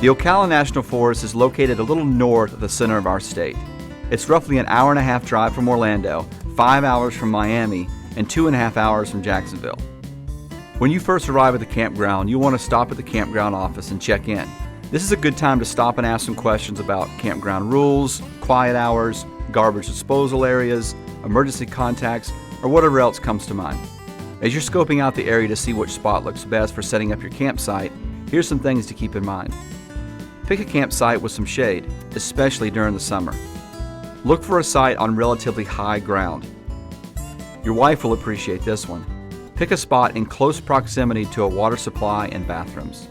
The Ocala National Forest is located a little north of the center of our state. It's roughly an hour-and-a-half drive from Orlando, 5 hours from Miami, and 2.5 hours from Jacksonville. When you first arrive at the campground, you'll want to stop at the campground office and check in. This is a good time to stop and ask some questions about campground rules, quiet hours, garbage disposal areas, emergency contacts, or whatever else comes to mind. As you're scoping out the area to see which spot looks best for setting up your campsite, here's some things to keep in mind. Pick a campsite with some shade, especially during the summer. Look for a site on relatively high ground. Your wife will appreciate this one. Pick a spot in close proximity to a water supply and bathrooms.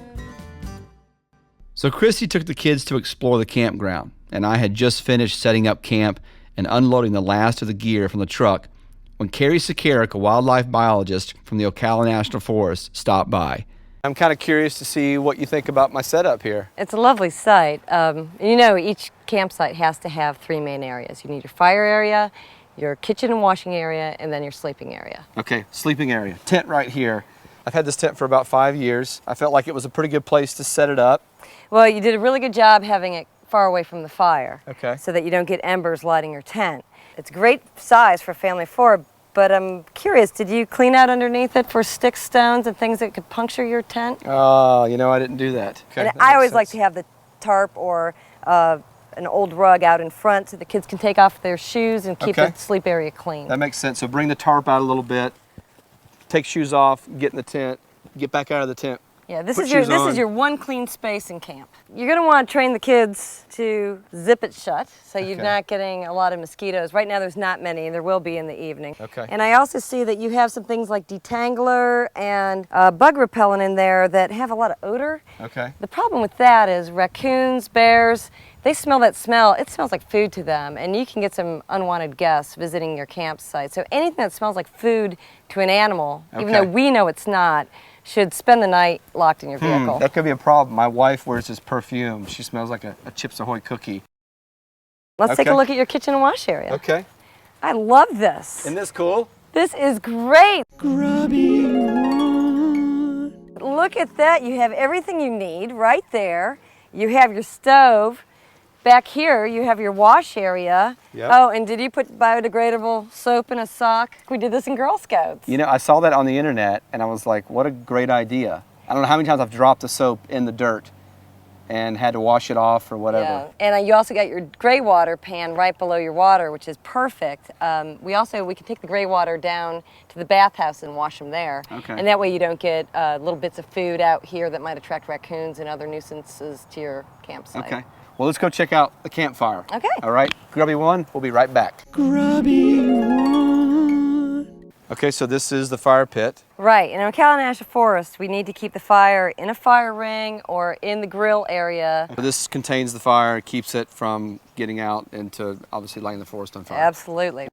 So Christy took the kids to explore the campground, and I had just finished setting up camp and unloading the last of the gear from the truck when Carrie Sakarik, a wildlife biologist from the Ocala National Forest, stopped by. I'm kind of curious to see what you think about my setup here. It's a lovely site. You know, each campsite has to have 3 main areas. You need your fire area, your kitchen and washing area, and then your sleeping area. Okay, sleeping area. Tent right here. I've had this tent for about 5 years. I felt like it was a pretty good place to set it up. Well, you did a really good job having it far away from the fire. Okay. So that you don't get embers lighting your tent. It's a great size for a family of 4, but I'm curious, did you clean out underneath it for sticks, stones, and things that could puncture your tent? Oh, you know, I didn't do that. Okay, and I always like to have the tarp or an old rug out in front so the kids can take off their shoes and keep the sleep area clean. That makes sense. So bring the tarp out a little bit, take shoes off, get in the tent, get back out of the tent. Yeah, this is your one clean space in camp. You're going to want to train the kids to zip it shut so you're not getting a lot of mosquitoes. Right now there's not many, and there will be in the evening. Okay. And I also see that you have some things like detangler and bug repellent in there that have a lot of odor. Okay. The problem with that is raccoons, bears, they smell that smell. It smells like food to them, and you can get some unwanted guests visiting your campsite. So anything that smells like food to an animal, even though we know it's not, should spend the night locked in your vehicle. That could be a problem. My wife wears this perfume. She smells like a Chips Ahoy cookie. Let's take a look at your kitchen and wash area. Okay. I love this. Isn't this cool? This is great. Grubby. Look at that. You have everything you need right there. You have your stove. Back here, you have your wash area. Yep. Oh, and did you put biodegradable soap in a sock? We did this in Girl Scouts. You know, I saw that on the internet, and I was like, what a great idea. I don't know how many times I've dropped the soap in the dirt and had to wash it off or whatever. Yeah, and you also got your gray water pan right below your water, which is perfect. We can take the gray water down to the bathhouse and wash them there. Okay. And that way you don't get little bits of food out here that might attract raccoons and other nuisances to your campsite. Okay. Well, let's go check out the campfire. Okay. All right, Grubby 1, we'll be right back. Grubby 1. Okay, so this is the fire pit. Right, in Ocala National Forest, we need to keep the fire in a fire ring or in the grill area. This contains the fire, keeps it from getting out into obviously lighting the forest on fire. Absolutely.